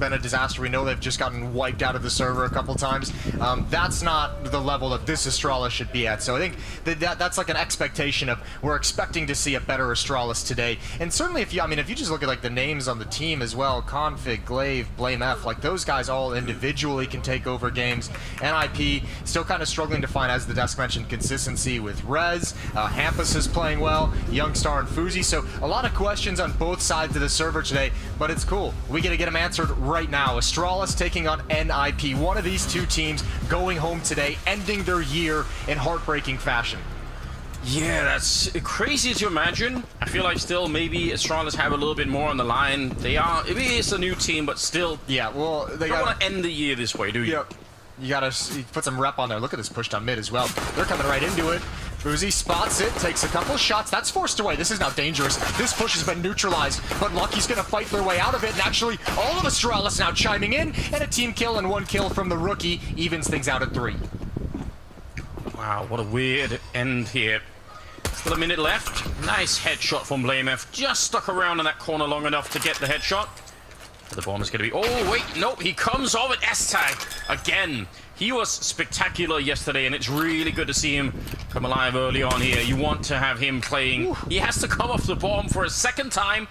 been a disaster. We know they've just gotten wiped out of the server a couple times. That's not the level that this Astralis should be at. So I think that's like an expectation of, we're expecting to see a better Astralis today. And certainly if you just look at like the names on the team as well, Config, Glaive, Blame F, like those guys all individually can take over games. NIP still kind of struggling to find, as the desk mentioned, consistency with Rez. Hampus is playing well, Youngstar and Fuzi. So a lot of questions on both sides of the server today, but it's cool. We get to get them answered right now. Astralis taking on NIP. One of these two teams going home today, ending their year in heartbreaking fashion. Yeah, that's crazy to imagine. I feel like still maybe Astralis have a little bit more on the line. It is a new team, but still. Yeah, well, they don't want to end the year this way, do you? Yep. You gotta put some rep on there. Look at this push down mid as well. They're coming right into it. Fuzi spots it, takes a couple of shots. That's forced away. This is now dangerous. This push has been neutralized, but Lucky's gonna fight their way out of it. And actually, all of Astralis now chiming in, and a team kill and 1 kill from the rookie evens things out at 3. Wow, what a weird end here. Still a minute left. Nice headshot from BlameF. Just stuck around in that corner long enough to get the headshot. The bomb is going to be... Oh, wait. Nope. He comes off at S-Tag again. He was spectacular yesterday, and it's really good to see him come alive early on here. You want to have him playing. Ooh. He has to come off the bomb for a second time.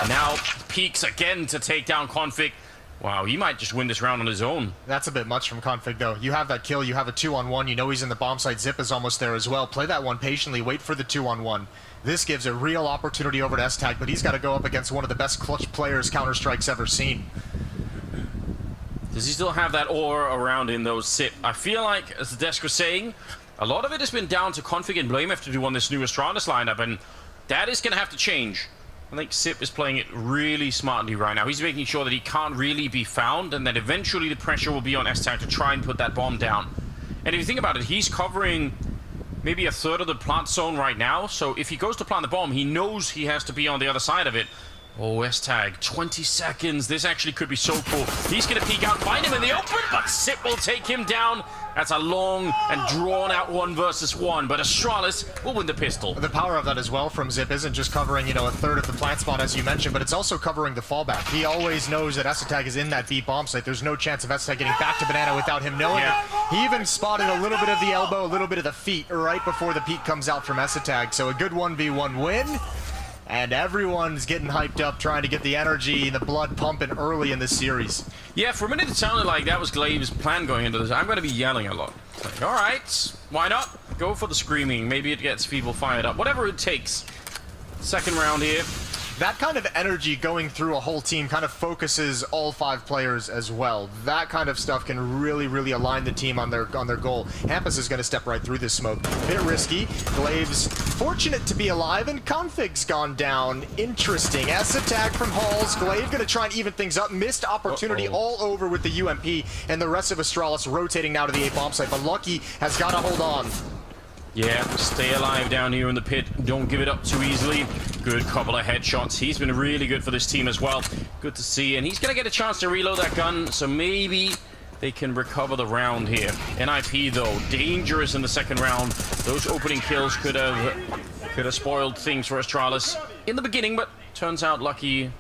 Now peeks again to take down Config. Wow, he might just win this round on his own. That's a bit much from Config, though. You have that kill. You have a 2-on-1. You know he's in the bomb site. Zip is almost there as well. Play that one patiently. Wait for the 2-on-1. This gives a real opportunity over to S-Tag, but he's got to go up against one of the best clutch players Counter-Strike's ever seen. Does he still have that aura around him, though, Sip? I feel like, as the desk was saying, a lot of it has been down to Config and BlameF to do on this new Astralis lineup, and that is going to have to change. I think Sip is playing it really smartly right now. He's making sure that he can't really be found, and that eventually the pressure will be on S-Tag to try and put that bomb down. And if you think about it, he's covering maybe a third of the plant zone right now, so if he goes to plant the bomb, he knows he has to be on the other side of it. Oh, S-Tag, 20 seconds. This actually could be so cool. He's going to peek out, find him in the open, but Sip will take him down. That's a long and drawn-out 1 versus 1, but Astralis will win the pistol. The power of that as well from Zip isn't just covering, you know, a third of the plant spot, as you mentioned, but it's also covering the fallback. He always knows that S-Tag is in that B bomb site. There's no chance of S-Tag getting back to Banana without him knowing it. He even spotted a little bit of the elbow, a little bit of the feet right before the peek comes out from S-Tag. So a good 1v1 win. And everyone's getting hyped up, trying to get the energy and the blood pumping early in this series. Yeah, for a minute it sounded like that was Glaive's plan going into this. I'm going to be yelling a lot. Like, all right, why not? Go for the screaming. Maybe it gets people fired up. Whatever it takes. Second round here. That kind of energy going through a whole team kind of focuses all 5 players as well. That kind of stuff can really, really align the team on their goal. Hampus is going to step right through this smoke. Bit risky. Glaive's fortunate to be alive, and Config's gone down. Interesting. S-Attack from Halls. Glaive going to try and even things up. Missed opportunity all over with the UMP, and the rest of Astralis rotating now to the A bomb site. But Lucky has got to hold on. Yeah, stay alive down here in the pit. Don't give it up too easily. Good couple of headshots. He's been really good for this team as well. Good to see. And he's going to get a chance to reload that gun, so maybe they can recover the round here. NIP, though, dangerous in the second round. Those opening kills could have spoiled things for Astralis in the beginning, but turns out Lucky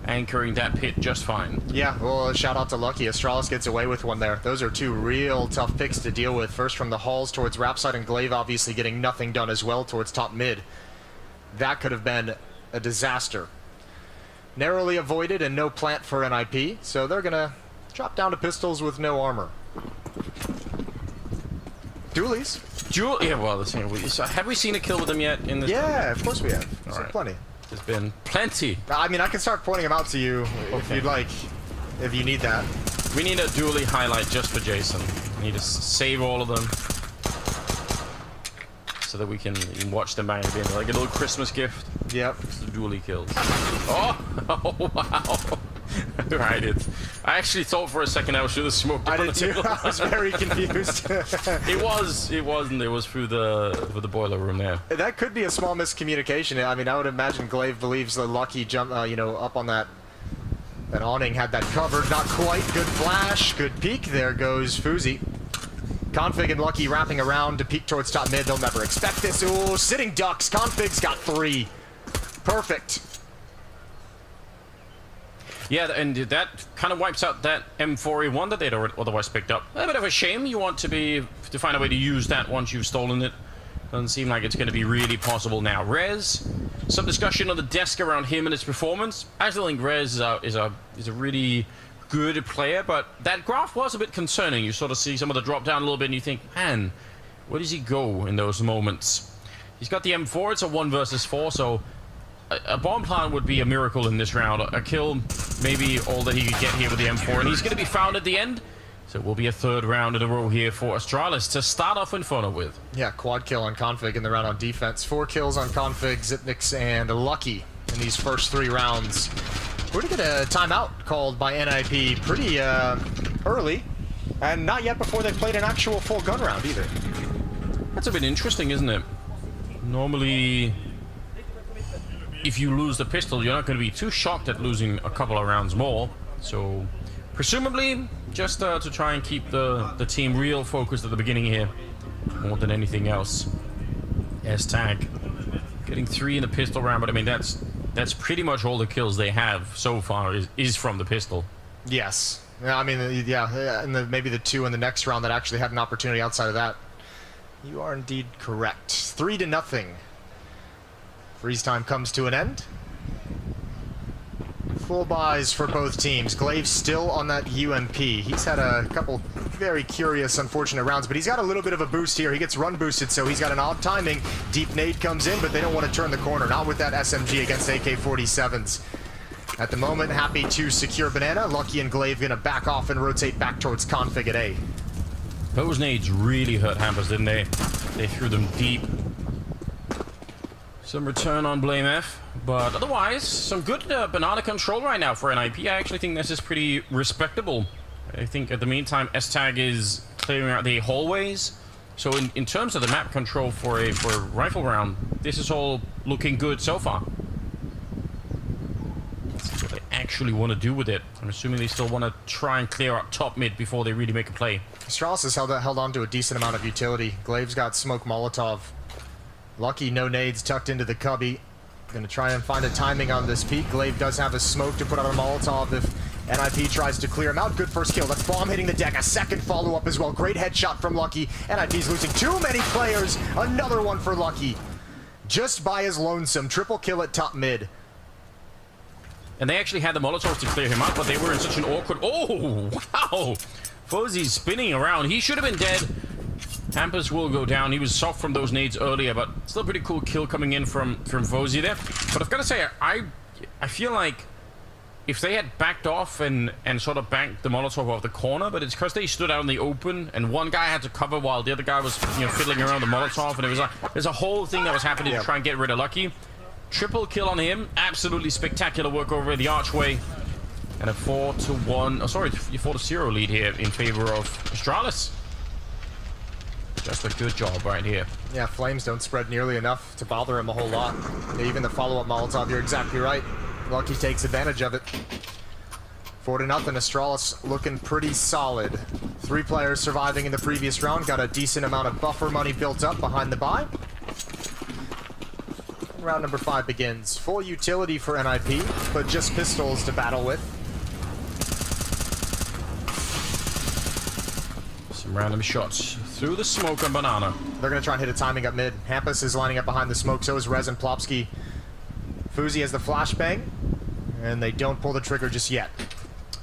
anchoring that pit just fine. Yeah, well, shout out to Lucky. Astralis gets away with one there. Those are 2 real tough picks to deal with. First from the Halls towards Rapside, and Glaive obviously getting nothing done as well towards top mid. That could have been a disaster. Narrowly avoided and no plant for NIP, so they're gonna drop down to pistols with no armor. Dualies. Yeah, well, have we seen a kill with them yet in this? Yeah, of course we have. All right. Plenty. There's been plenty. I mean, I can start pointing them out to you if you'd like, if you need that. We need a dually highlight just for Jason. We need to save all of them so that we can watch them back again, like a little Christmas gift. Yep. It's the dually kills. Oh wow. Right, I actually thought for a second I was through the smoke. I did too. I was very confused. It wasn't. It was through the boiler room there. That could be a small miscommunication. I mean, I would imagine Glaive believes the Lucky jump, you know, up on that awning had that covered. Not quite. Good flash. Good peek. There goes Fuzi. Config and Lucky wrapping around to peek towards top mid. They'll never expect this. Ooh, sitting ducks. Config's got 3. Perfect. Yeah, and that kind of wipes out that M4A1 that they'd otherwise picked up. A bit of a shame. You want to find a way to use that once you've stolen it. Doesn't seem like it's going to be really possible now. Rez, some discussion on the desk around him and his performance. I still think Rez is a really good player, but that graph was a bit concerning. You sort of see some of the drop down a little bit, and you think, man, where does he go in those moments? He's got the M4. It's a 1 versus 4, so a bomb plant would be a miracle in this round. A kill, maybe all that he could get here with the M4, and he's going to be found at the end. So it will be a 3rd round in a row here for Astralis to start off Inferno with. Yeah, quad kill on Config in the round on defense. 4 kills on Config, Zipnix, and Lucky in these first 3 rounds. We're going to get a timeout called by NIP pretty early, and not yet before they've played an actual full gun round either. That's a bit interesting, isn't it? Normally, if you lose the pistol, you're not going to be too shocked at losing a couple of rounds more. So, presumably, just to try and keep the team real focused at the beginning here, more than anything else. S-Tag getting 3 in the pistol round, but I mean that's pretty much all the kills they have so far is from the pistol. Yes. Yeah, I mean, yeah, and maybe the 2 in the next round that actually had an opportunity outside of that. You are indeed correct. 3-0. Freeze time comes to an end. Full buys for both teams. Glaive still on that UMP. He's had a couple very curious, unfortunate rounds, but he's got a little bit of a boost here. He gets run boosted, so he's got an odd timing. Deep nade comes in, but they don't want to turn the corner. Not with that SMG against AK-47s. At the moment, happy to secure Banana. Lucky and Glaive going to back off and rotate back towards Config at A. Those nades really hurt Hampers, didn't they? They threw them deep. Some return on Blame F, but otherwise, some good banana control right now for NIP. I actually think this is pretty respectable. I think at the meantime, S-Tag is clearing out the hallways. So in terms of the map control for a rifle round, this is all looking good so far. Let's see what they actually want to do with it. I'm assuming they still want to try and clear up top mid before they really make a play. Astralis has held on to a decent amount of utility. Glaive's got smoke Molotov. Lucky, no nades tucked into the cubby. Gonna try and find a timing on this peak. Glaive does have a smoke to put out a Molotov if NIP tries to clear him out. Good first kill. That's bomb hitting the deck. A second follow-up as well. Great headshot from Lucky. NIP's losing too many players. Another one for Lucky. Just by his lonesome. Triple kill at top mid. And they actually had the Molotovs to clear him out, but they were in such an awkward... Oh, wow! Fozzy's spinning around. He should have been dead. Hampers will go down. He was soft from those nades earlier, but still a pretty cool kill coming in from Fozzy there. But I've got to say, I feel like if they had backed off and sort of banked the Molotov off the corner, but it's because they stood out in the open, and one guy had to cover while the other guy was, you know, fiddling around the Molotov, and it was there's a whole thing that was happening to try and get rid of Lucky. Triple kill on him. Absolutely spectacular work over the archway. And a 4-1, oh sorry, 4-0 lead here in favor of Astralis. Just a good job right here. Yeah, flames don't spread nearly enough to bother him a whole lot. Even the follow-up Molotov, you're exactly right. Lucky takes advantage of it. 4-0, Astralis looking pretty solid. 3 players surviving in the previous round, got a decent amount of buffer money built up behind the buy. Round number 5 begins. Full utility for NIP, but just pistols to battle with. Some random shots through the smoke on Banana. They're going to try and hit a timing up mid. Hampus is lining up behind the smoke, so is Rez and Plopsky. Fuzi has the flashbang, and they don't pull the trigger just yet.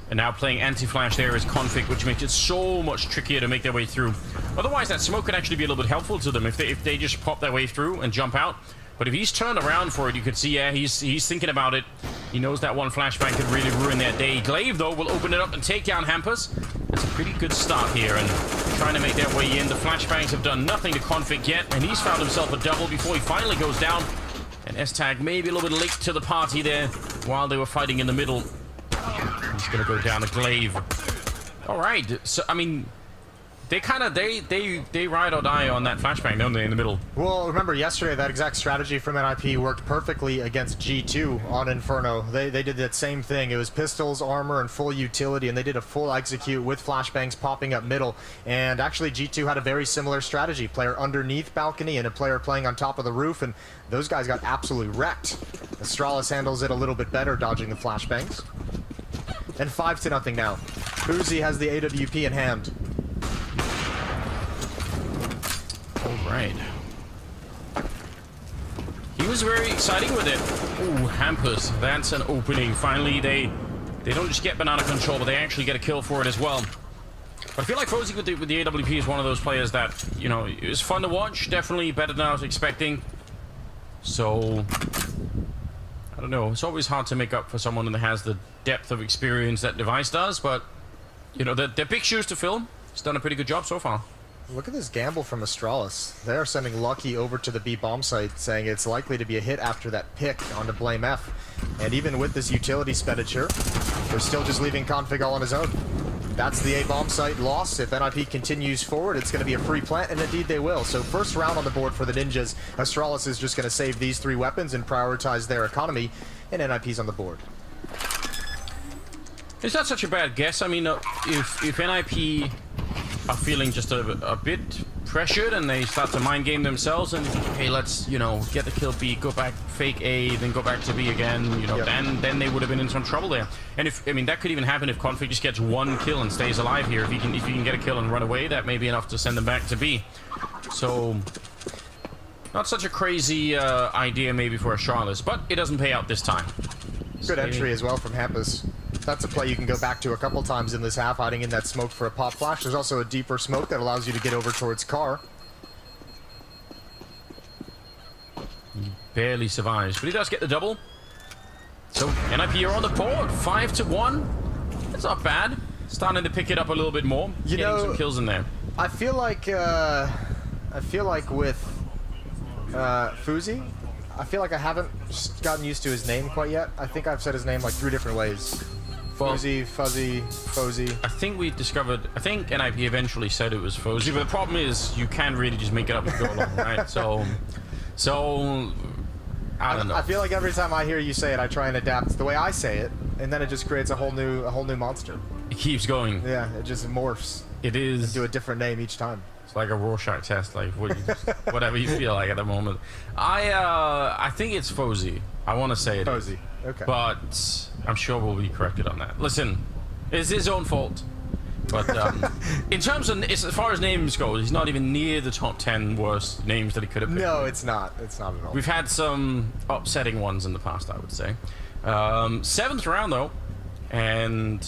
And now playing anti-flash there is Config, which makes it so much trickier to make their way through. Otherwise, that smoke could actually be a little bit helpful to them if they just pop their way through and jump out. But if he's turned around for it, you could see, yeah, he's thinking about it. He knows that one flashbang could really ruin their day. Glaive, though, will open it up and take down Hampus. That's a pretty good start here, and trying to make their way in. The flashbangs have done nothing to Config yet, and he's found himself a double before he finally goes down. And S-Tag maybe a little bit late to the party there while they were fighting in the middle. He's going to go down to Glaive. All right, so, I mean... They kind of, they ride or die on that flashbang, don't they, in the middle? Well, remember yesterday, that exact strategy from NIP worked perfectly against G2 on Inferno. They did that same thing. It was pistols, armor, and full utility, and they did a full execute with flashbangs popping up middle. And actually, G2 had a very similar strategy. Player underneath balcony and a player playing on top of the roof, and those guys got absolutely wrecked. Astralis handles it a little bit better, dodging the flashbangs. And 5-0 now. Uzi has the AWP in hand. All right. He was very exciting with it. Ooh, Hampers. That's an opening. Finally, they don't just get banana control, but they actually get a kill for it as well. But I feel like Frozy with the AWP is one of those players that, you know, it was fun to watch. Definitely better than I was expecting. So, I don't know. It's always hard to make up for someone that has the depth of experience that Device does, but, you know, they're big shoes to fill. He's done a pretty good job so far. Look at this gamble from Astralis. They are sending Lucky over to the B bomb site, saying it's likely to be a hit after that pick onto Blame F. And even with this utility expenditure, they're still just leaving Config all on his own. That's the A bomb site loss. If NIP continues forward, it's going to be a free plant, and indeed they will. So first round on the board for the Ninjas. Astralis is just going to save these 3 weapons and prioritize their economy, and NIP's on the board. It's not such a bad guess. I mean, if NIP are feeling just a bit pressured and they start to mind game themselves and hey, let's, you know, get the kill B, go back, fake A, then go back to B again, you know, then they would have been in some trouble there. And if, I mean, that could even happen if Config just gets 1 kill and stays alive here. If you can get a kill and run away, that may be enough to send them back to B. So, not such a crazy idea maybe for Astralis, but it doesn't pay out this time. Good entry as well from Hampus. That's a play you can go back to a couple times in this half, hiding in that smoke for a pop flash. There's also a deeper smoke that allows you to get over towards car. He barely survives, but he does get the double. So NIP are on the board, 5-1. That's not bad. Starting to pick it up a little bit more. You getting know, some kills in there. I feel like with Fuzi, I feel like I haven't gotten used to his name quite yet. I think I've said his name like 3 different ways. Fuzzy, Fuzzy, Fozy. I think we discovered, I think NIP eventually said it was Fozy, but the problem is you can't really just make it up as you go along, right? So, I don't know. I feel like every time I hear you say it, I try and adapt the way I say it, and then it just creates a whole new monster. It keeps going. Yeah, it just morphs. It is. Into a different name each time. It's like a Rorschach test, like whatever you feel like at the moment. I think it's Fozy. I want to say it. Fozy. Okay. But I'm sure we'll be corrected on that. Listen, it's his own fault. But in terms of, as far as names go, he's not even near the top 10 worst names that he could have picked. No, it's not. It's not at all. We've had some upsetting ones in the past, I would say. 7th round though, and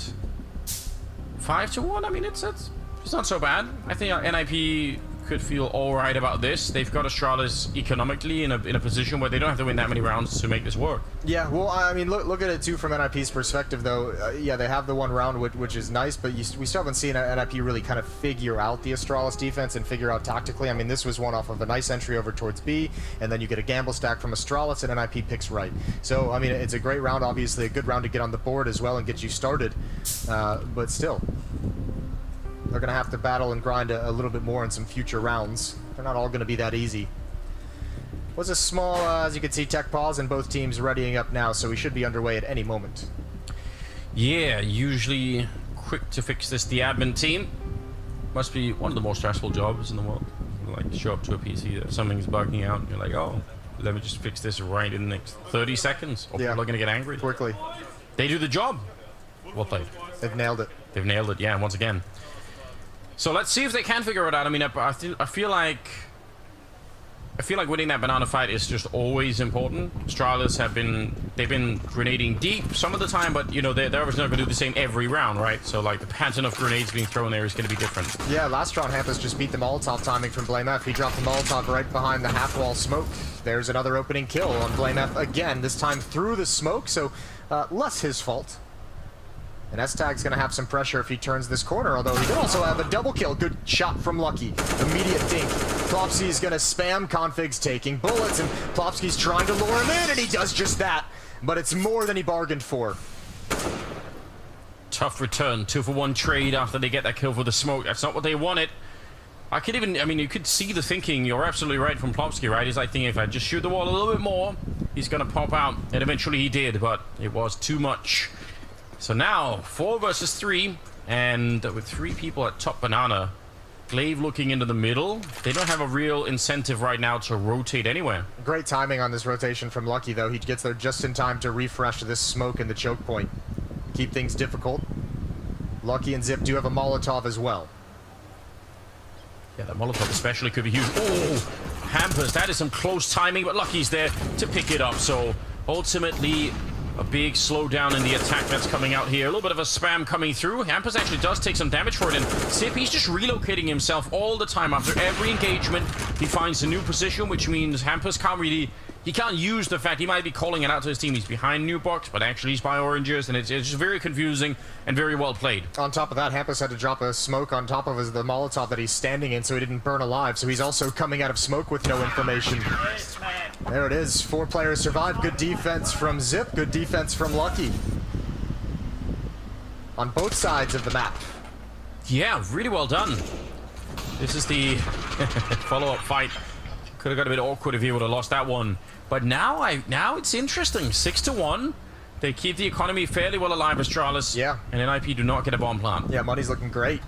5-1. I mean, it's not so bad. I think NIP could feel all right about this. They've got Astralis economically in a position where they don't have to win that many rounds to make this work. Yeah, well, I mean, look at it too from NIP's perspective, though. Yeah, they have the 1 round, which is nice, but we still haven't seen NIP really kind of figure out the Astralis defense and figure out tactically. I mean, this was one off of a nice entry over towards B, and then you get a gamble stack from Astralis, and NIP picks right. So, I mean, it's a great round, obviously, a good round to get on the board as well and get you started, but still. They're going to have to battle and grind a little bit more in some future rounds. They're not all going to be that easy. Was a small, as you can see, tech pause, and both teams readying up now, so we should be underway at any moment. Yeah, usually quick to fix this, the admin team. Must be one of the more stressful jobs in the world. Like, show up to a PC that something's bugging out, and you're like, oh, let me just fix this right in the next 30 seconds, or people are going to get angry. Quickly. They do the job. Well played. They've nailed it. They've nailed it, yeah, once again. So let's see if they can figure it out. I mean, I feel like winning that banana fight is just always important. Astralis they've been grenading deep some of the time, but you know they're obviously not going to do the same every round, right? So like the pattern of grenades being thrown there is going to be different. Yeah, last round Hampus just beat the Molotov timing from Blame F. He dropped the Molotov right behind the half wall smoke. There's another opening kill on Blame F again. This time through the smoke, so less his fault. And S-Tag's going to have some pressure if he turns this corner, although he did also have a double kill. Good shot from Lucky. Immediate dink. Plopsky's going to spam. Config's taking bullets, and Plopsky's trying to lure him in, and he does just that. But it's more than he bargained for. Tough return. 2-for-1 trade after they get that kill for the smoke. That's not what they wanted. I mean, you could see the thinking. You're absolutely right from Plopsky, right? He's like thinking, if I just shoot the wall a little bit more, he's going to pop out. And eventually he did, but it was too much. So now, 4 versus 3, and with 3 people at top banana, Glaive looking into the middle. They don't have a real incentive right now to rotate anywhere. Great timing on this rotation from Lucky, though. He gets there just in time to refresh this smoke in the choke point. keep things difficult. Lucky and Zip do have a Molotov as well. Yeah, that Molotov especially could be huge. Oh, Hampers, that is some close timing, but Lucky's there to pick it up. So ultimately, a big slowdown in the attack that's coming out here. A little bit of a spam coming through. Hampers actually does take some damage for it. And Zip, he's just relocating himself all the time. After every engagement, he finds a new position, which means Hampers can't really... He can't use the fact he might be calling it out to his team. He's behind new box, but actually he's by oranges, and it's just very confusing and very well played. On top of that, Hampus had to drop a smoke on top of the Molotov that he's standing in so he didn't burn alive, so he's also coming out of smoke with no information. There it is. 4 players survive. Good defense from Zip. Good defense from Lucky. On both sides of the map. Yeah, really well done. This is the follow-up fight. Could have got a bit awkward if he would have lost that one. But now it's interesting. 6-1. They keep the economy fairly well alive, Astralis. Yeah. And NIP do not get a bomb plant. Yeah, money's looking great.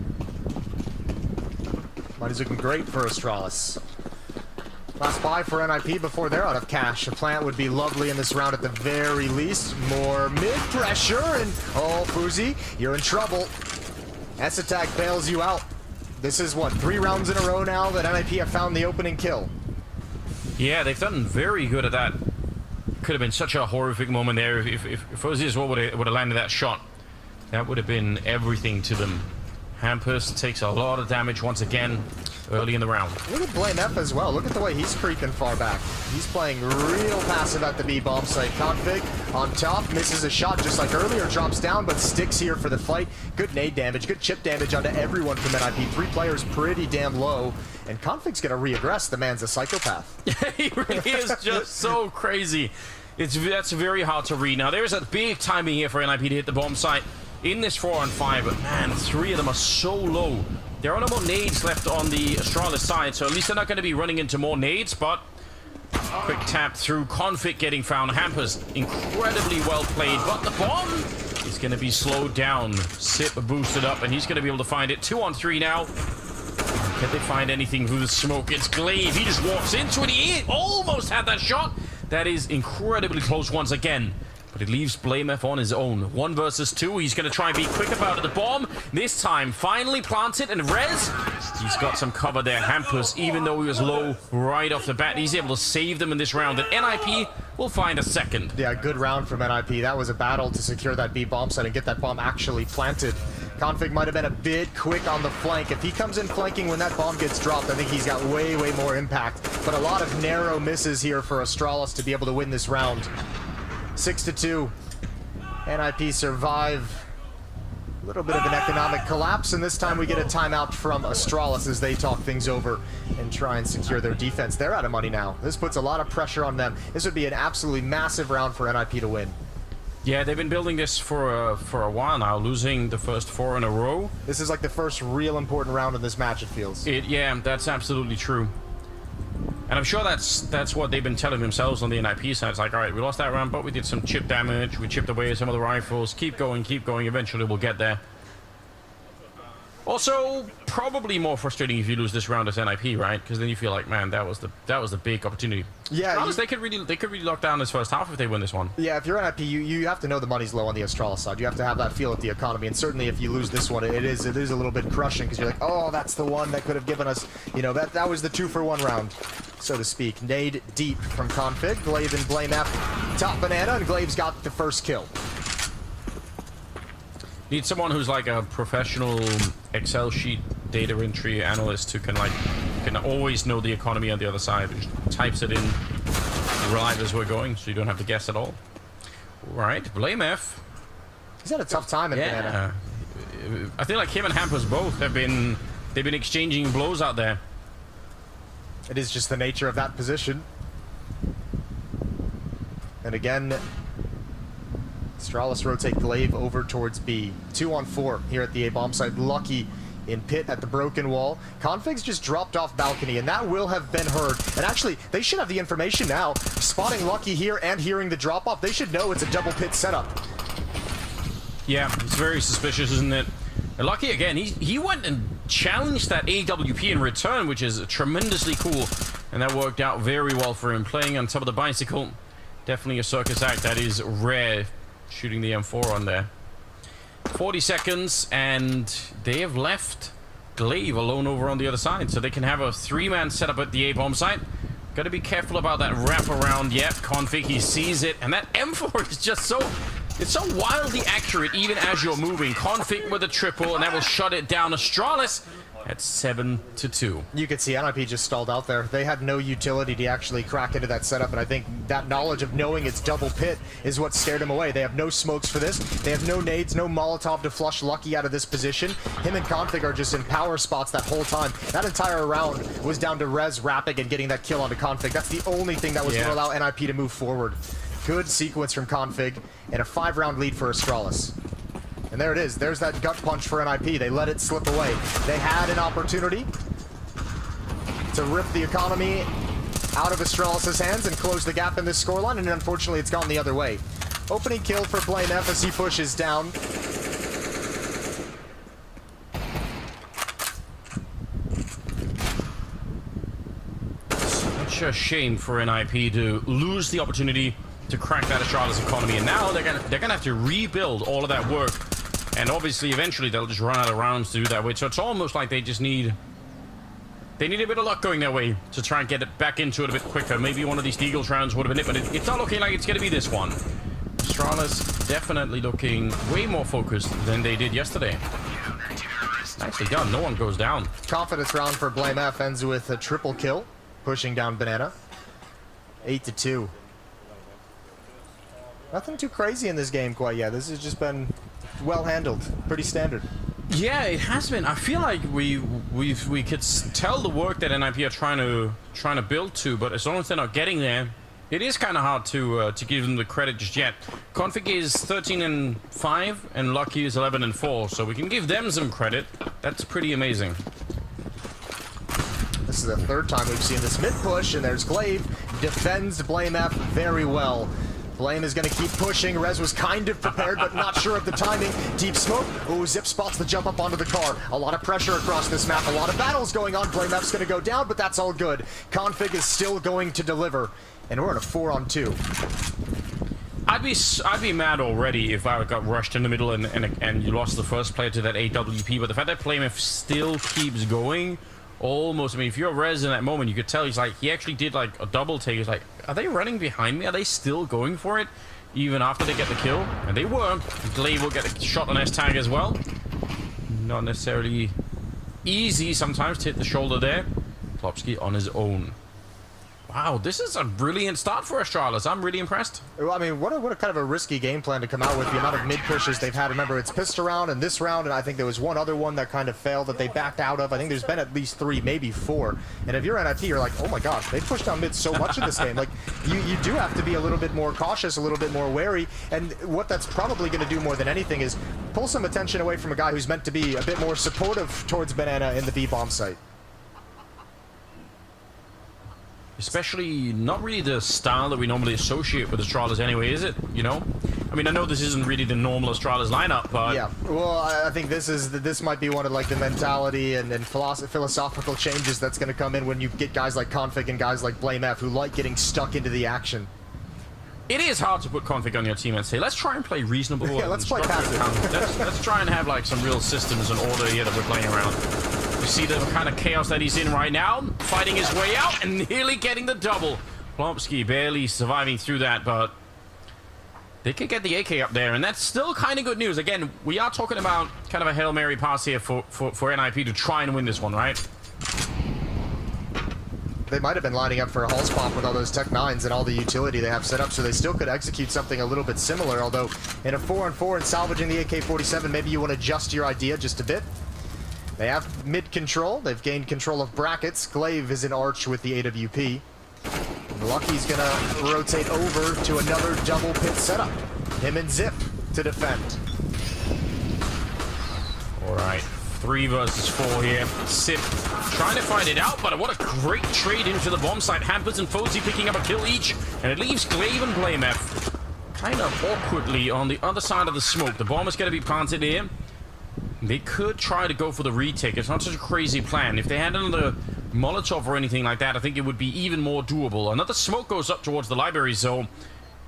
Money's looking great for Astralis. Last buy for NIP before they're out of cash. A plant would be lovely in this round at the very least. More mid-pressure and... Oh, Fuzi, you're in trouble. S-Attack bails you out. This is, what, 3 rounds in a row now that NIP have found the opening kill. Yeah, they've done very good at that. Could have been such a horrific moment there if Fuzi as well would have landed that shot. That would have been everything to them. Hampus takes a lot of damage once again early in the round. Look at Blame F as well. Look at the way he's creeping far back. He's playing real passive at the B bomb site. Config on top, misses a shot just like earlier, drops down, but sticks here for the fight. Good nade damage, good chip damage onto everyone from NIP. 3 players pretty damn low. And Config's gonna reaggress. The man's a psychopath. He really is just so crazy. That's very hard to read. Now, there's a big timing here for NIP to hit the bomb site in this 4-on-5, but man, 3 of them are so low. There are no more nades left on the Astralis side, so at least they're not going to be running into more nades, but quick tap through. Config getting found. Hampers, incredibly well played, but the bomb is going to be slowed down. Sip boosted up, and he's going to be able to find it. 2-on-3 now. Can they find anything through the smoke? It's Glaive. He just walks into it. He almost had that shot. That is incredibly close once again. But it leaves BlameF on his own. 1 versus 2. He's going to try and be quick about the bomb. This time, finally planted and res. He's got some cover there. Hampus, even though he was low right off the bat, he's able to save them in this round. And NIP will find a second. Yeah, good round from NIP. That was a battle to secure that B bomb site and get that bomb actually planted. Config might have been a bit quick on the flank. If he comes in flanking when that bomb gets dropped, I think he's got way, way more impact. But a lot of narrow misses here for Astralis to be able to win this round. 6-2. NIP survive. A little bit of an economic collapse, and this time we get a timeout from Astralis as they talk things over and try and secure their defense. They're out of money now. This puts a lot of pressure on them. This would be an absolutely massive round for NIP to win. Yeah, they've been building this for a while now, losing the first 4 in a row. This is like the first real important round in this match, it feels. Yeah, that's absolutely true. And I'm sure that's what they've been telling themselves on the NIP side. It's like, all right, we lost that round, but we did some chip damage. We chipped away some of the rifles. Keep going, keep going. Eventually, we'll get there. Also, probably more frustrating if you lose this round as NIP, right? Because then you feel like, man, that was the big opportunity. Yeah, they could really lock down this first half if they win this one. Yeah, if you're NIP, you have to know the money's low on the Astralis side. You have to have that feel at the economy, and certainly if you lose this one, it is a little bit crushing because you're like, oh, that's the one that could have given us, you know, that was the 2-for-1 round, so to speak. Nade deep from Config, Glaive and Blame F, top banana, and Glaive's got the first kill. Need someone who's like a professional Excel sheet data entry analyst who can always know the economy on the other side. Who just types it in live as we're going, so you don't have to guess at all. All right, Blame F. He's had a tough time in banana. I feel like him and Hampus both they've been exchanging blows out there. It is just the nature of that position. And again, Astralis rotate Glaive over towards B. 2-on-4 here at the A bomb site. Lucky in pit at the broken wall. Config's just dropped off balcony, and that will have been heard. And actually, they should have the information now. Spotting Lucky here and hearing the drop off, they should know it's a double pit setup. Yeah, it's very suspicious, isn't it? And Lucky again, he went and challenged that AWP in return, which is tremendously cool, and that worked out very well for him. Playing on top of the bicycle, definitely a circus act that is rare. Shooting the M4 on there. 40 seconds, and they have left Glaive alone over on the other side, so they can have a 3-man setup at the A-bomb site. Gotta be careful about that wraparound. Yep, Config, he sees it, and that M4 is just so... It's so wildly accurate even as you're moving. Config with a triple, and that will shut it down. Astralis at 7-2. You could see NIP just stalled out there. They had no utility to actually crack into that setup, and I think that knowledge of knowing it's double pit is what scared him away. They have no smokes for this. They have no nades, no Molotov to flush Lucky out of this position. Him and Config are just in power spots that whole time. That entire round was down to Rez wrapping and getting that kill onto Config. That's the only thing that was going to allow NIP to move forward. Good sequence from Config, and a 5-round lead for Astralis. And there it is. There's that gut punch for NIP. They let it slip away. They had an opportunity to rip the economy out of Astralis' hands and close the gap in this scoreline, and unfortunately it's gone the other way. Opening kill for Blame F as he pushes down. Such a shame for NIP to lose the opportunity to crack that Astralis economy, and now they're gonna have to rebuild all of that work. And obviously, eventually, they'll just run out of rounds to do that with. So it's almost like they just need... They need a bit of luck going their way to try and get it back into it a bit quicker. Maybe one of these Deagles rounds would have been it, but it's not looking like it's going to be this one. Astralis definitely looking way more focused than they did yesterday. Nicely done. No one goes down. Confidence round for Blame F ends with a triple kill, pushing down Banana. 8-2. Nothing too crazy in this game quite yet. This has just been well handled, pretty standard. Yeah, it has been. I feel like we could tell the work that NIP are trying to build to, but as long as they're not getting there, it is kind of hard to give them the credit just yet. Config is 13-5 and Lucky is 11-4, so we can give them some credit. That's pretty amazing. This is the third time we've seen this mid push, and there's Glaive. Defends Blame F very well. Blame is going to keep pushing. Rez was kind of prepared, but not sure of the timing. Deep smoke. Oh, Zip spots the jump up onto the car. A lot of pressure across this map. A lot of battles going on. Blame F's going to go down, but that's all good. Config is still going to deliver. And we're in a 4-on-2. I'd be mad already if I got rushed in the middle and you lost the first player to that AWP, but the fact that Blame still keeps going, almost, I mean, if you're Rez in that moment, you could tell he actually did like a double take. He's like, are they running behind me? Are they still going for it? Even after they get the kill? And they were. Glaive will get a shot on S-Tag as well. Not necessarily easy sometimes to hit the shoulder there. Klopski on his own. Wow, this is a brilliant start for Astralis. I'm really impressed. Well, I mean, what a kind of a risky game plan to come out with, the amount of mid pushes they've had. Remember, it's pissed around in this round, and I think there was one other one that kind of failed that they backed out of. I think there's been at least 3, maybe 4. And if you're NIT, you're like, oh my gosh, they pushed down mid so much in this game. Like, you do have to be a little bit more cautious, a little bit more wary. And what that's probably going to do more than anything is pull some attention away from a guy who's meant to be a bit more supportive towards Banana in the B-bomb site. Especially not really the style that we normally associate with Astralis anyway, is it? You know? I mean, I know this isn't really the normal Astralis lineup, but... Yeah, well, I think this might be one of like the mentality and philosophical changes that's going to come in when you get guys like Config and guys like Blame F who like getting stuck into the action. It is hard to put Config on your team and say, let's try and play reasonable. Yeah, let's play passive. Let's try and have like some real systems and order here that we're playing around. You see the kind of chaos that he's in right now, fighting his way out and nearly getting the double. Plomsky barely surviving through that, but they could get the AK up there, and that's still kind of good news. Again, we are talking about kind of a Hail Mary pass here for NIP to try and win this one, right? They might have been lining up for a Hulse pop with all those Tech 9s and all the utility they have set up, so they still could execute something a little bit similar, although in a 4-on-4 and salvaging the AK-47, maybe you want to adjust your idea just a bit. They have mid control. They've gained control of brackets. Glaive is in arch with the AWP. And Lucky's going to rotate over to another double pit setup. Him and Zip to defend. All right. 3 versus 4 here. Zip trying to find it out, but what a great trade into the bomb site. Hampers and Fozy picking up a kill each, and it leaves Glaive and Blame F kind of awkwardly on the other side of the smoke. The bomb is going to be planted here. They could try to go for the retake. It's not such a crazy plan. If they had another Molotov or anything like that, I think it would be even more doable. Another smoke goes up towards the library zone.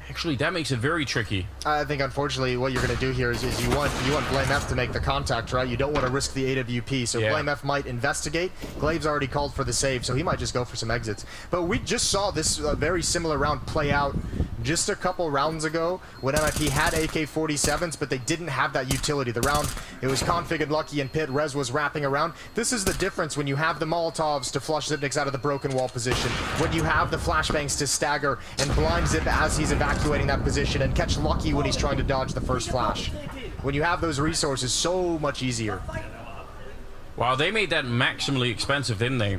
Actually, that makes it very tricky. I think, unfortunately, what you're going to do here is you want Blame F to make the contact, right? You don't want to risk the AWP, so Yeah. Blame F might investigate. Glaive's already called for the save, so he might just go for some exits. But we just saw this very similar round play out just a couple rounds ago when NIP had AK-47s, but they didn't have that utility. The round, it was Config and Lucky and Pit. Rez was wrapping around. This is the difference when you have the Molotovs to flush Zipniks out of the broken wall position, when you have the flashbangs to stagger and blind Zip as he's evacuating that position, and catch Lucky when he's trying to dodge the first flash. When you have those resources, so much easier. Wow, they made that maximally expensive, didn't they?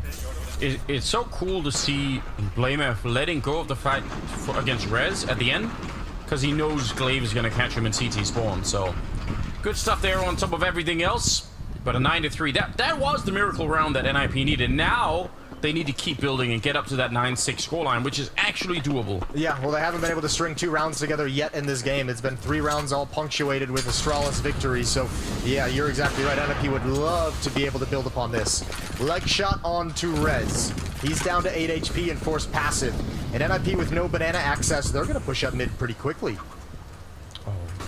It's so cool to see Blameff letting go of the fight against Rez at the end, because he knows Glaive is going to catch him in CT spawn. So good stuff there on top of everything else. But a 9-3, that was the miracle round that NIP needed. Now they need to keep building and get up to that 9-6 scoreline, which is actually doable. Yeah, well, they haven't been able to string 2 rounds together yet in this game. It's been 3 rounds all punctuated with Astralis victories. So, yeah, you're exactly right. NIP would love to be able to build upon this. Leg shot on to Rez. He's down to 8 HP and forced passive. And NIP with no banana access, they're going to push up mid pretty quickly.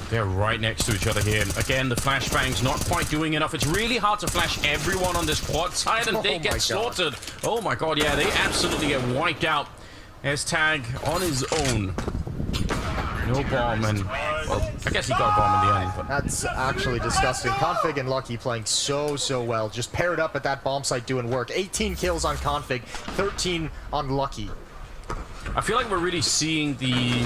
They're right next to each other here. Again, the flashbang's not quite doing enough. It's really hard to flash everyone on this quad side, and they get slaughtered. Oh my god, yeah, they absolutely get wiped out. S-Tag on his own. No bomb, and, well, I guess he got a bomb in the end. But That's actually disgusting. Config and Lucky playing so well. Just paired up at that bomb site doing work. 18 kills on Config, 13 on Lucky. I feel like we're really seeing the...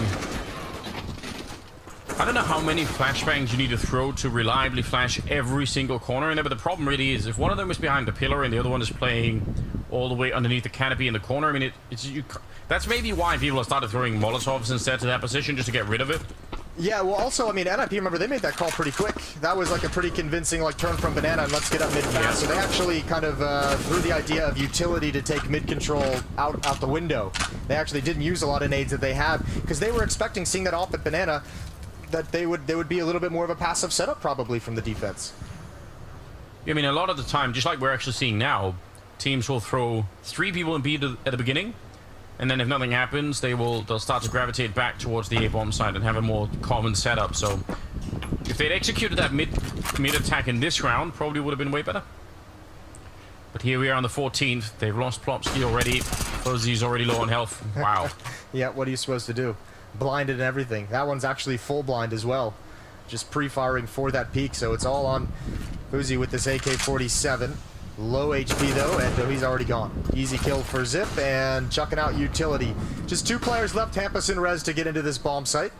I don't know how many flashbangs you need to throw to reliably flash every single corner in there, but the problem really is if one of them is behind the pillar and the other one is playing all the way underneath the canopy in the corner, I mean, that's maybe why people have started throwing Molotovs instead to that position, just to get rid of it. Yeah, well, also, I mean, NIP, remember, they made that call pretty quick. That was like a pretty convincing, like, turn from banana and let's get up mid fast. So they actually kind of threw the idea of utility to take mid control out the window. They actually didn't use a lot of nades that they have, because they were expecting, seeing that off at banana, that they would be a little bit more of a passive setup probably from the defense. I mean, a lot of the time, just like we're actually seeing now, teams will throw 3 people in B at the beginning, and then if nothing happens, they'll start to gravitate back towards the A-bomb side and have a more common setup. So if they'd executed that mid attack in this round, probably would have been way better. But here we are on the 14th. They've lost Plopsky already. Fuzzy's already low on health. Wow. Yeah, what are you supposed to do? Blinded and everything. That one's actually full blind as well. Just pre-firing for that peak, so it's all on Uzi with this AK-47. Low HP though, and he's already gone. Easy kill for Zip, and chucking out utility. Just 2 players left, Hampus and Rez, to get into this bomb site.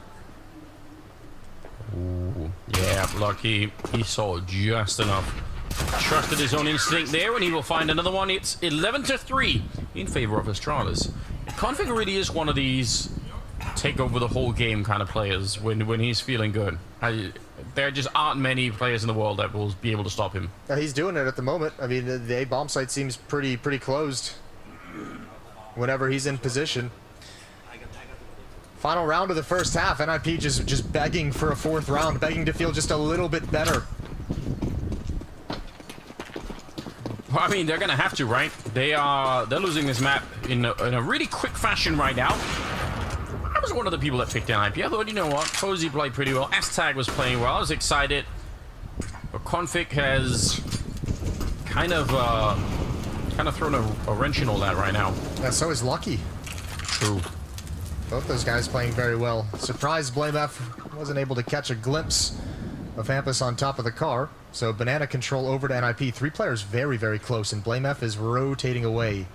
Ooh, yeah, Lucky. He saw just enough. Trusted his own instinct there, and he will find another one. It's 11-3 in favor of Astralis. Config really is one of these take over the whole game kind of players when he's feeling good. There just aren't many players in the world that will be able to stop him. He's doing it at the moment. I mean, the A bomb site seems pretty closed whenever he's in position. Final round of the first half. NIP just begging for a 4th round, begging to feel just a little bit better. Well, I mean, they're gonna have to, right? They're losing this map in a really quick fashion right now. I was one of the people that picked NIP. I thought, you know what, Cozy played pretty well. S-Tag was playing well. I was excited. But Config has kind of thrown a wrench in all that right now. Yeah, so is Lucky. True. Both those guys playing very well. Surprised Blame F wasn't able to catch a glimpse of Hampus on top of the car. So banana control over to NIP. 3 players very close, and Blame F is rotating away.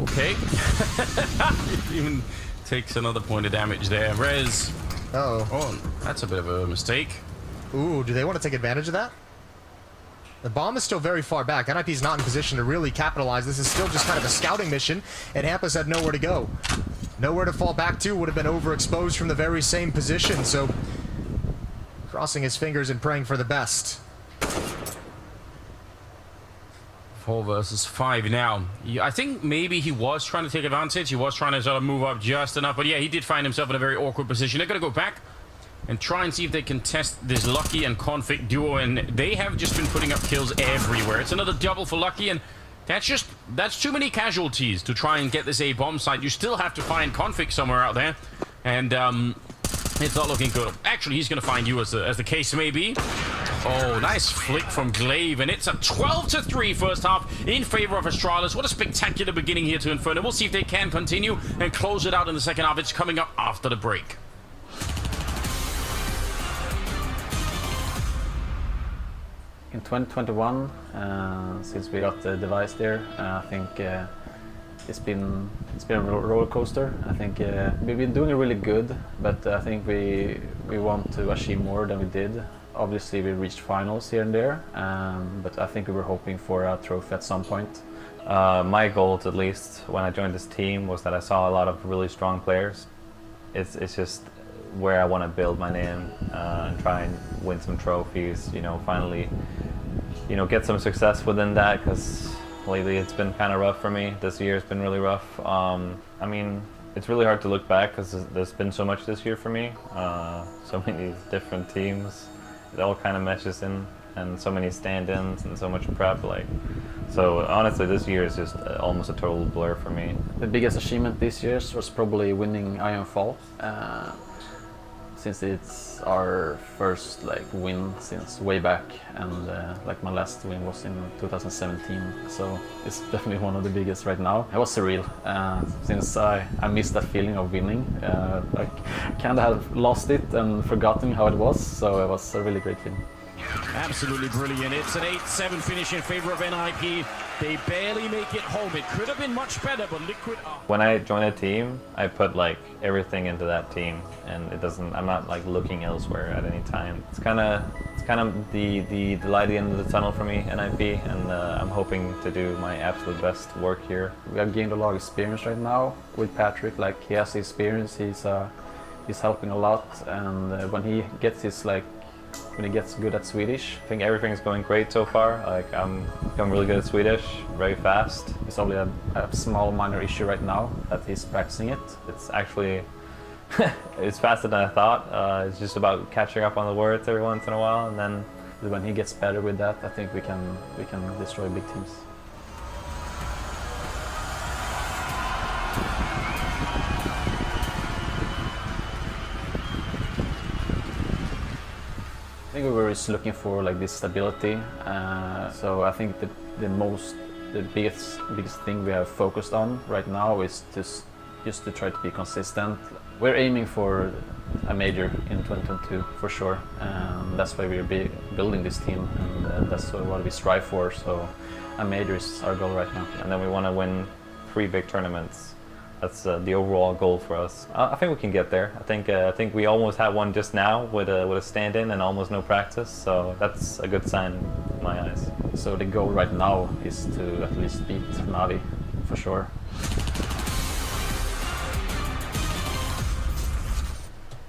Okay. Even takes another point of damage there. Rez. Oh, that's a bit of a mistake. Ooh, do they want to take advantage of that? The bomb is still very far back. NIP's not in position to really capitalize. This is still just kind of a scouting mission, and Hampus had nowhere to go. Nowhere to fall back to, would have been overexposed from the very same position, so crossing his fingers and praying for the best. 4 versus 5 now. I think maybe he was trying to take advantage. He was trying to sort of move up just enough, but yeah, he did find himself in a very awkward position. They're going to go back and try and see if they can test this Lucky and Config duo, and they have just been putting up kills everywhere. It's another double for Lucky, and That's too many casualties to try and get this A bomb site. You still have to find config somewhere out there, and it's not looking good. Actually, he's going to find you as the case may be. Oh, nice flick from Glaive, and it's a 12-3 first half in favor of Astralis. What a spectacular beginning here to Inferno. We'll see if they can continue and close it out in the second half. It's coming up after the break. In 2021, since we got the device there, I think it's been a roller coaster. I think we've been doing really good, but I think we want to achieve more than we did. Obviously, we reached finals here and there, but I think we were hoping for a trophy at some point. My goal, at least, when I joined this team, was that I saw a lot of really strong players. It's just where I want to build my name and try and win some trophies, you know, finally, you know, get some success within that, because lately it's been kind of rough for me. This year has been really rough. I mean, it's really hard to look back because there's been so much this year for me, so many different teams. It all kind of meshes in, and so many stand-ins and so much prep, like, so honestly this year is just almost a total blur for me. The biggest achievement this year was probably winning Iron Fall. Since it's our first like win since way back, and like my last win was in 2017, so it's definitely one of the biggest right now. It was surreal since I missed that feeling of winning. Like, kind of have lost it and forgotten how it was, so it was a really great feeling. Absolutely brilliant. It's an 8-7 finish in favor of NIP. They barely make it home. It could have been much better, but Liquid are... When I join a team, I put like everything into that team, and I'm not like looking elsewhere at any time. It's kind of the light at the end of the tunnel for me, NIP, and I'm hoping to do my absolute best work here. We have gained a lot of experience right now with Patrick. Like, he has the experience, he's helping a lot, and when he gets good at Swedish. I think everything's going great so far. Like, I'm really good at Swedish, very fast. It's only a small minor issue right now that he's practicing it. It's actually, it's faster than I thought. It's just about catching up on the words every once in a while, and then when he gets better with that, I think we can destroy big teams. I think we were just looking for like this stability. So I think the biggest thing we have focused on right now is just to try to be consistent. We're aiming for a major in 2022 for sure. That's why we're building this team, and that's what we strive for. So a major is our goal right now. And then we want to win 3 big tournaments. That's the overall goal for us. I think we can get there. I think we almost had one just now with a stand-in and almost no practice. So that's a good sign in my eyes. So the goal right now is to at least beat Navi, for sure.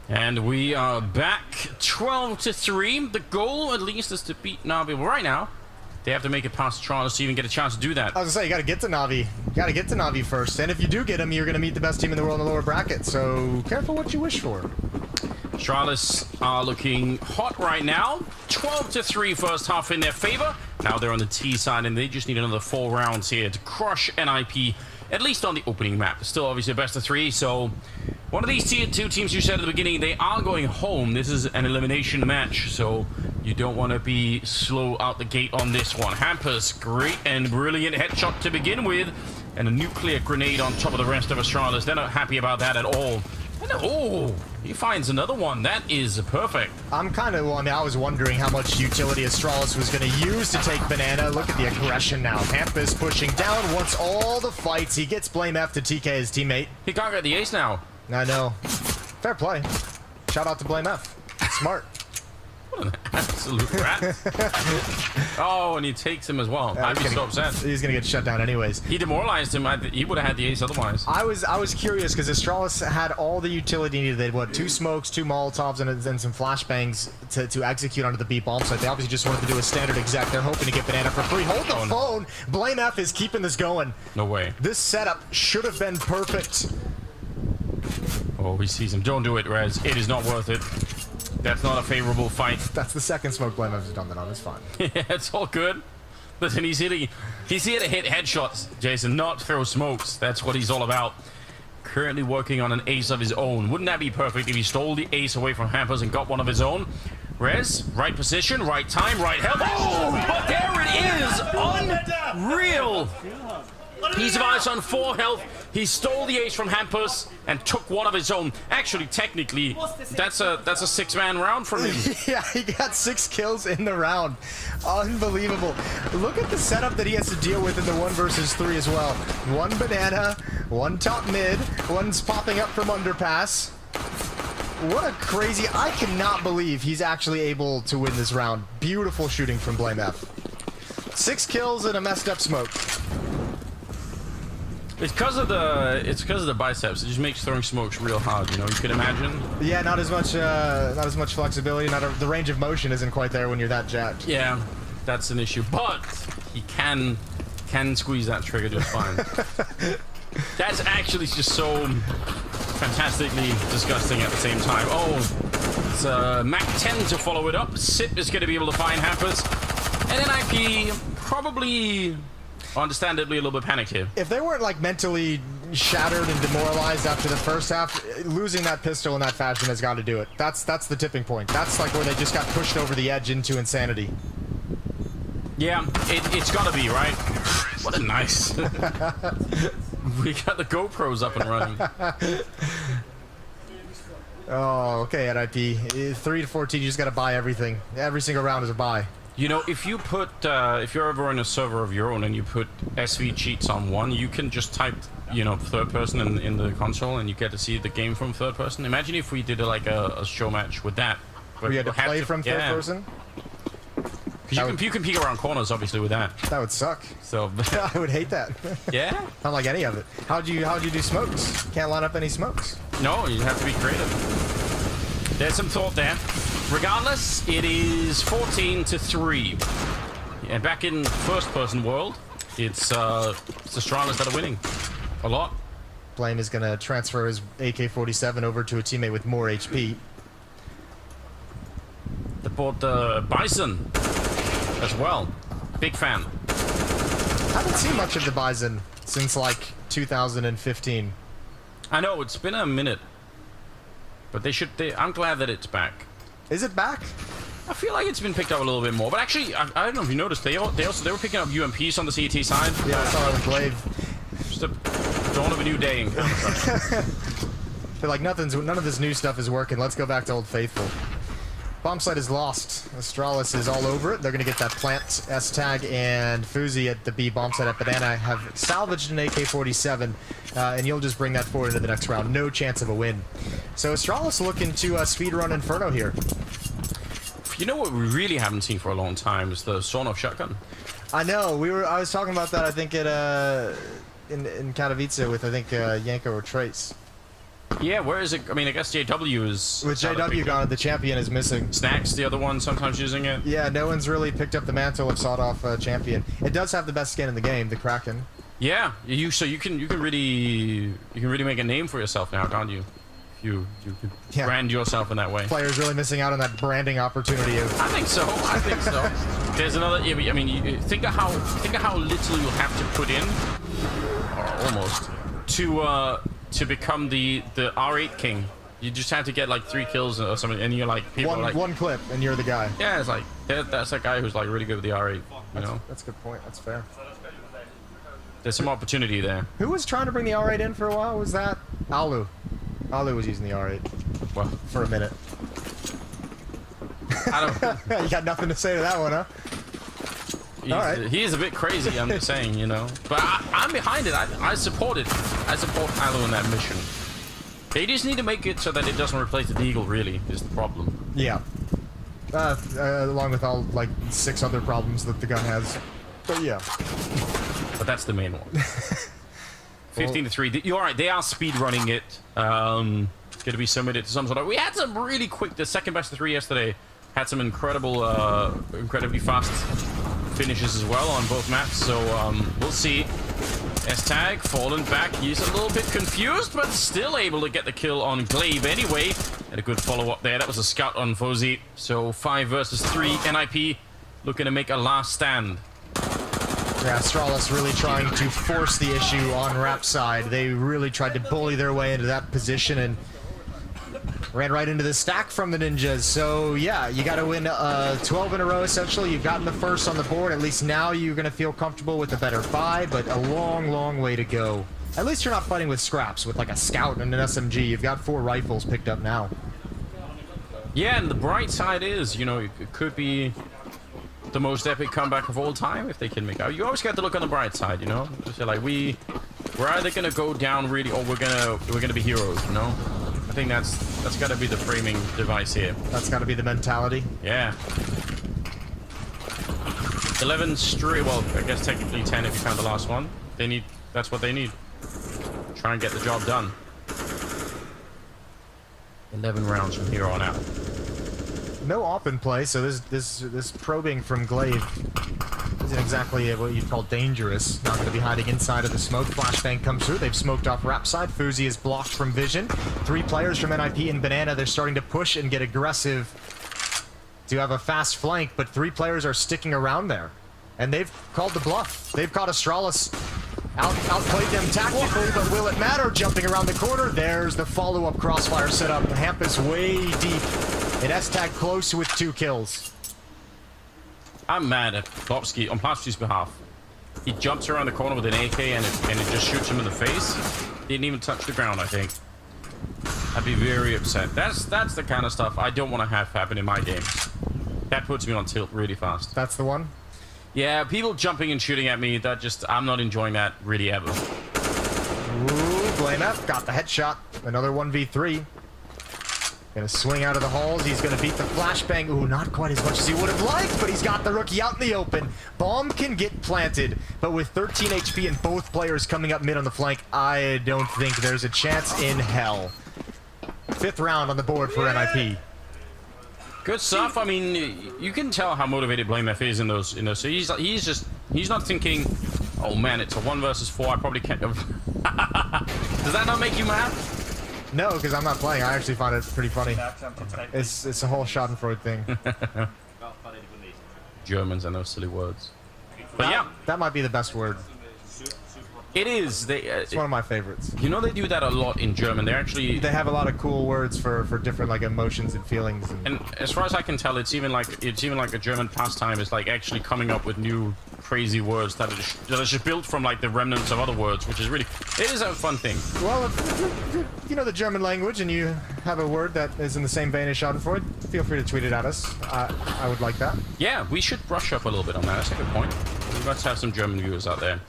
And we are back 12-3. The goal, at least, is to beat Navi. Well, right now, they have to make it past Astralis to even get a chance to do that. I was gonna say, you gotta get to Navi. You gotta get to Navi first, and if you do get him, you're gonna meet the best team in the world in the lower bracket, so careful what you wish for. Astralis are looking hot right now. 12-3 first half in their favor. Now they're on the T side, and they just need another 4 rounds here to crush NIP, at least on the opening map. Still, obviously, a best of 3, so one of these tier 2 teams you said at the beginning, they are going home. This is an elimination match, so you don't want to be slow out the gate on this one. Hampers, great and brilliant headshot to begin with, and a nuclear grenade on top of the rest of Astralis. They're not happy about that at all. And, oh, he finds another one. That is perfect. I'm kind of, well, I mean, I was wondering how much utility Astralis was going to use to take Banana. Look at the aggression now. Hampus pushing down, wants all the fights. He gets Blame F to TK his teammate. He can't get the ace now. I know. Fair play. Shout out to Blame F. Smart. What an absolute rat. Oh, and he takes him as well. I'd be so upset. He's gonna get shut down anyways. He demoralized him. He would have had the ace otherwise. I was curious because Astralis had all the utility needed. They had, what, 2 smokes, 2 Molotovs, and then some flashbangs to execute onto the B bomb site. They obviously just wanted to do a standard exec. They're hoping to get Banana for free. Hold the phone. Blame F is keeping this going. No way. This setup should have been perfect. Oh, he sees him. Don't do it, Rez. It is not worth it. That's not a favorable fight. That's the second smoke Blame F has done that on. It's fine. Yeah, it's all good. But then he's here to hit headshots, Jason, not throw smokes. That's what he's all about. Currently working on an ace of his own. Wouldn't that be perfect if he stole the ace away from Hampers and got one of his own? Rez, right position, right time, right health. Oh, but there it is! Unreal! He survives on 4 health. He stole the ace from Hampus and took one of his own. Actually, technically, that's a 6-man round from him. Yeah, he got 6 kills in the round. Unbelievable. Look at the setup that he has to deal with in the 1 versus 3 as well. 1 banana, 1 top mid, 1's popping up from underpass. What a crazy... I cannot believe he's actually able to win this round. Beautiful shooting from Blame F. 6 kills and a messed up smoke. It's because of the biceps. It just makes throwing smokes real hard. You know, you could imagine. Yeah, not as much flexibility. The range of motion isn't quite there when you're that jacked. Yeah, that's an issue. But he can squeeze that trigger just fine. That's actually just so fantastically disgusting at the same time. Oh, it's Mac 10 to follow it up. Sip is going to be able to find Hampers, and then IP probably. Understandably a little bit panicked here. If they weren't like mentally shattered and demoralized after the first half, losing that pistol in that fashion has got to do it. That's the tipping point. That's like where they just got pushed over the edge into insanity. Yeah, it's got to be, right? What a nice... We got the GoPros up and running. Oh, okay, at IP. 3 to 14, you just got to buy everything. Every single round is a buy. You know, if you put, if you're ever in a server of your own and you put SV cheats on one, you can just type, you know, third person in the console and you get to see the game from third person. Imagine if we did like a show match with that. But we had to play from third person? Because you can peek around corners, obviously, with that. That would suck. So I would hate that. Yeah? I don't like any of it. How'd you do smokes? Can't line up any smokes. No, you have to be creative. There's some thought there. Regardless, it is 14-3. And back in first-person world, it's Astralis that are winning. A lot. Blame is going to transfer his AK-47 over to a teammate with more HP. They bought the Bison as well. Big fan. Haven't seen much of the Bison since like 2015. I know, it's been a minute. But I'm glad that it's back. Is it back? I feel like it's been picked up a little bit more. But actually, I don't know if you noticed, they were picking up UMPs on the CT side. Yeah, I saw it with Glaive. Just a dawn of a new day in Counter-Strike. Feel like none of this new stuff is working. Let's go back to Old Faithful. Bomb site is lost. Astralis is all over it. They're going to get that plant S-tag, and Fuzi at the B bomb site at Banana have salvaged an AK-47, and you'll just bring that forward into the next round. No chance of a win. So Astralis looking to speedrun Inferno here. You know what we really haven't seen for a long time is the sawn-off shotgun. I know. I was talking about that, I think, at in Katowice with, I think, Yanko or Trace. Yeah, where is it? I mean, I guess JW is... With JW gone, the champion is missing. Snacks, the other one, sometimes using it. Yeah, no one's really picked up the mantle of sawed-off champion. It does have the best skin in the game, the Kraken. Yeah, so you can really make a name for yourself now, can't you? You can brand yourself in that way. Players really missing out on that branding opportunity. I think so. There's another. I mean, think of how little you'll have to put in, or almost, to become the R8 king. You just have to get like 3 kills or something, and you're like one clip, and you're the guy. Yeah, it's like that's that guy who's like really good with the R8. You know. That's a good point. That's fair. There's some opportunity there. Who was trying to bring the R8 in for a while? Was that Alu? Alu was using the R8. Well, for a minute. I don't. You got nothing to say to that one, huh? All right. He is a bit crazy, I'm just saying, you know. But I'm behind it. I support it. I support Alu in that mission. They just need to make it so that it doesn't replace the Deagle, really, is the problem. Yeah. Along with all, like, 6 other problems that the gun has. But yeah. But that's the main one. 15-3. You're right. They are speed running it. Going to be submitted to some sort of. We had some really quick. The second best of 3 yesterday had some incredibly fast finishes as well on both maps. So we'll see. S-tag fallen back. He's a little bit confused, but still able to get the kill on Glaive anyway. And a good follow-up there. That was a scout on Fozy. So 5 versus 3. NIP looking to make a last stand. Yeah, Astralis really trying to force the issue on Rap side. They really tried to bully their way into that position and ran right into the stack from the Ninjas. So yeah, you got to win 12 in a row essentially. You've gotten the first on the board. At least now you're going to feel comfortable with a better buy, but a long, long way to go. At least you're not fighting with scraps with like a scout and an SMG. You've got 4 rifles picked up now. Yeah, and the bright side is, you know, it could be the most epic comeback of all time if they can make out. You always got to look on the bright side, you know. So like we're either gonna go down really, or we're gonna be heroes, you know. I think that's got to be the framing device here. That's got to be the mentality. Yeah. 11 straight. Well, I guess technically 10 if you count the last one. They need. That's what they need. Try and get the job done. 11 rounds from here on out. No op in play, so this probing from Glaive isn't exactly what you'd call dangerous. Not going to be hiding inside of the smoke. Flashbang comes through. They've smoked off Rap side. Fuzi is blocked from vision. 3 players from NIP and Banana. They're starting to push and get aggressive to have a fast flank, but 3 players are sticking around there. And they've called the bluff. They've caught Astralis. Outplayed them tactically, but will it matter? Jumping around the corner. There's the follow-up crossfire setup. Hampus way deep. And S-Tag close with 2 kills. I'm mad at Plopsky on Plopsky's behalf. He jumps around the corner with an AK and it just shoots him in the face. Didn't even touch the ground, I think. I'd be very upset. That's the kind of stuff I don't want to have happen in my games. That puts me on tilt really fast. That's the one? Yeah, people jumping and shooting at me, I'm not enjoying that really ever. Ooh, Blame F got the headshot. Another 1v3. Gonna swing out of the halls. He's gonna beat the flashbang. Ooh, not quite as much as he would have liked, but he's got the rookie out in the open. Bomb can get planted, but with 13 HP and both players coming up mid on the flank, I don't think there's a chance in hell. 5th round on the board for NIP. Good stuff. I mean, you can tell how motivated Blame F is in those. So he's not thinking, oh man, it's a 1 versus 4. I probably can't. Does that not make you mad? No, because I'm not playing. I actually find it pretty funny. It's a whole Schadenfreude thing. Germans and those silly words. But yeah, that might be the best word. It is. It's one of my favorites. You know, they do that a lot in German. They have a lot of cool words for different like emotions and feelings. And as far as I can tell, it's even like a German pastime. Is like actually coming up with new crazy words that are just built from like the remnants of other words, which is really, it is a fun thing. Well, if you know the German language and you have a word that is in the same vein as Schadenfreude, feel free to tweet it at us. I would like that. Yeah, we should brush up a little bit on that. That's a good point. Let's have some German viewers out there.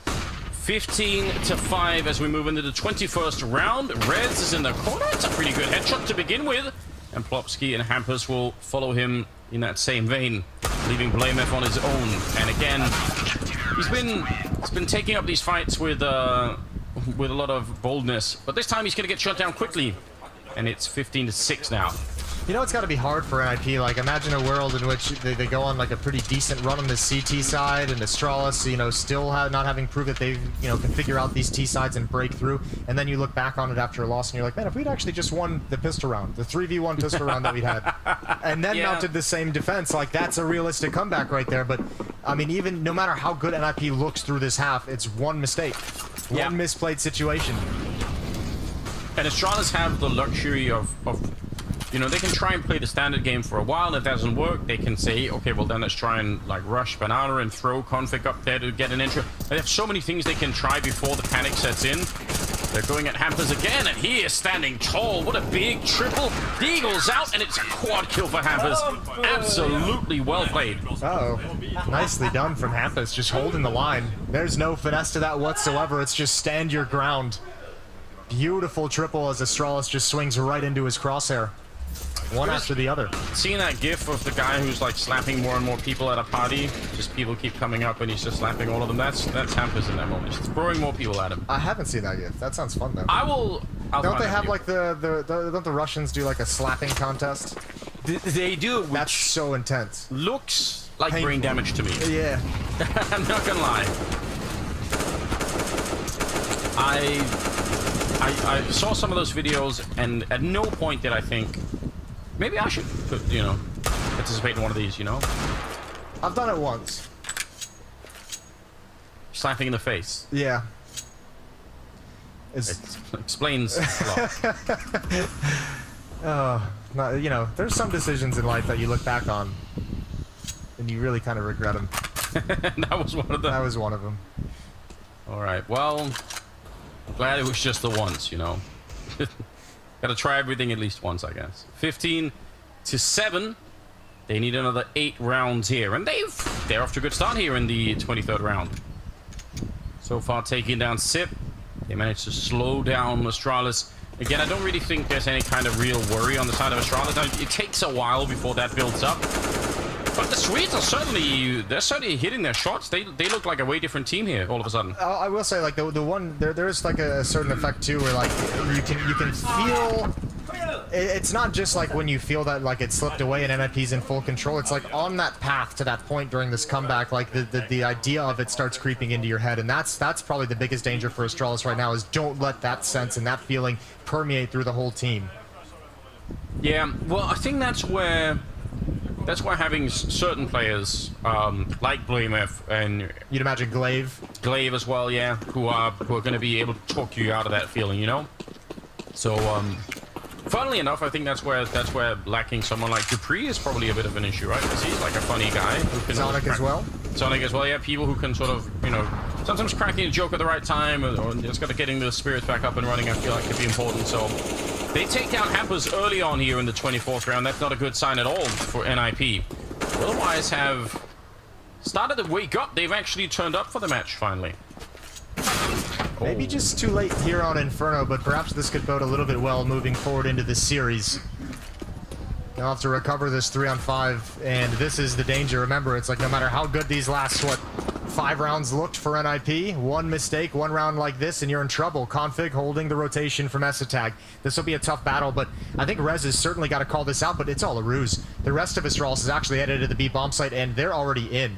15-5 as we move into the 21st round. Reds is in the corner. It's a pretty good headshot to begin with. And Plopsky and Hampus will follow him in that same vein, leaving Blame F on his own. And again, he's been taking up these fights with a lot of boldness. But this time he's going to get shut down quickly. And it's 15-6 now. You know, it's got to be hard for NIP. Like, imagine a world in which they go on like a pretty decent run on the CT side, and Astralis, you know, still not having proved that they, you know, can figure out these T sides and break through. And then you look back on it after a loss, and you're like, man, if we'd actually just won the pistol round, the 3v1 pistol round that we'd had, and then mounted the same defense, like that's a realistic comeback right there. But I mean, even no matter how good NIP looks through this half, it's one mistake, one misplayed situation. And Astralis have the luxury of you know, they can try and play the standard game for a while, and if that doesn't work, they can say, okay, well then let's try and like rush Banana and throw config up there to get an intro. They have so many things they can try before the panic sets in. They're going at Hampus again, and he is standing tall. What a big triple. Deagle's out, and it's a quad kill for Hampus. Absolutely well played. Uh-oh. Nicely done from Hampus, just holding the line. There's no finesse to that whatsoever. It's just stand your ground. Beautiful triple as Astralis just swings right into his crosshair. One after the other. Seeing that gif of the guy who's like slapping more and more people at a party, just people keep coming up and he's just slapping all of them. That's Hampus in that moment. He's throwing more people at him. I haven't seen that gif. That sounds fun though. Don't they have like don't the Russians do like a slapping contest? They do. That's so intense. Looks like painful. brain damage to me. Yeah. I'm not gonna lie. I saw some of those videos, and at no point did I think, maybe I should, you know, participate in one of these, you know? I've done it once. slapping in the face. Yeah. It explains a lot. You know, there's some decisions in life that you look back on and you really kind of regret them. That was one of them. That was one of them. All right. Well, glad it was just the once, you know. Got to try everything at least once, I guess. 15-7. They need another 8 rounds here, and they're off to a good start here in the 23rd round. So far, taking down Sip. They managed to slow down Astralis. Again, I don't really think there's any kind of real worry on the side of Astralis. Now, it takes a while before that builds up. But the Swedes are certainly hitting their shots. They look like a way different team here all of a sudden. I will say, like, the one there's like a certain effect too, where like you can feel. It's not just like when you feel that like it slipped away and NIP's in full control. It's like on that path to that point during this comeback, like the idea of it starts creeping into your head, and that's probably the biggest danger for Astralis right now, is don't let that sense and that feeling permeate through the whole team. Yeah, well, I think that's where having certain players like Blamef and You'd imagine Glaive as well, yeah, who are going to be able to talk you out of that feeling, you know. So, funnily enough, I think that's where lacking someone like Dupree is probably a bit of an issue, right? Because he's like a funny guy who can Sonic as well. Sonic as well, yeah. People who can sort of, you know, sometimes cracking a joke at the right time, or just got to getting the spirits back up and running. I feel like could be important. So they take down Hampers early on here in the 24th round. That's not a good sign at all for NIP. Otherwise, have started to wake up. They've actually turned up for the match finally. Maybe just too late here on Inferno, but perhaps this could bode a little bit well moving forward into this series. They'll have to recover this 3-on-5, and this is the danger. Remember, it's like no matter how good these last, 5 rounds looked for NIP, one mistake, one round like this, and you're in trouble. Config holding the rotation from Esatag. This will be a tough battle, but I think Rez has certainly got to call this out, but it's all a ruse. The rest of Astralis is actually headed to the B bomb site, and they're already in.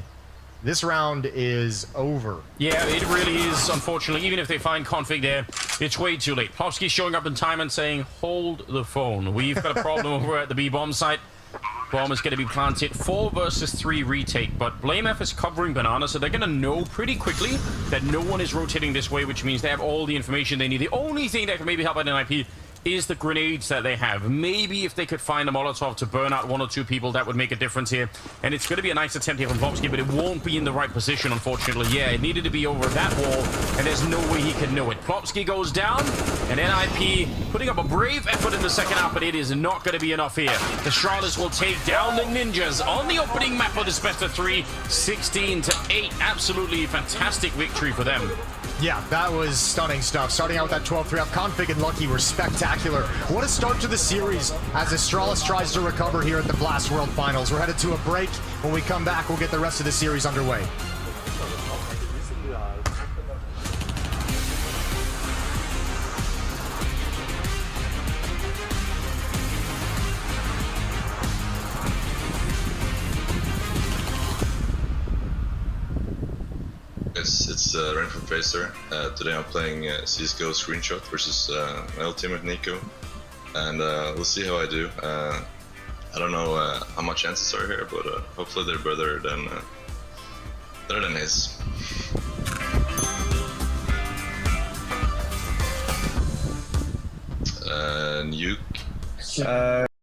This round is over. Yeah, it really is, unfortunately. Even if they find Config there, it's way too late. Plowski's showing up in time and saying, hold the phone. We've got a problem over at the B-bomb site. Bomb is going to be planted. 4 versus 3 retake, but BlameF is covering Banana, so they're going to know pretty quickly that no one is rotating this way, which means they have all the information they need. The only thing that can maybe help out NIP is the grenades that they have. Maybe if they could find a Molotov to burn out 1 or 2 people, that would make a difference here. And it's going to be a nice attempt here from Plowski, but it won't be in the right position, unfortunately. Yeah, it needed to be over that wall, and there's no way he can know it. Plowski goes down, and NIP putting up a brave effort in the second half, but it is not going to be enough here. The Astralis will take down the Ninjas on the opening map of this best of 3, 16-8. Absolutely fantastic victory for them. Yeah, that was stunning stuff. Starting out with that 12-3 up, Config and Lucky were spectacular. What a start to the series as Astralis tries to recover here at the Blast World Finals. We're headed to a break. When we come back, we'll get the rest of the series underway. It's Rain from Facer. Today I'm playing CSGO Screenshot versus my old teammate Nico, and we'll see how I do. I don't know how my chances are here, but hopefully they're better than his. Nuke.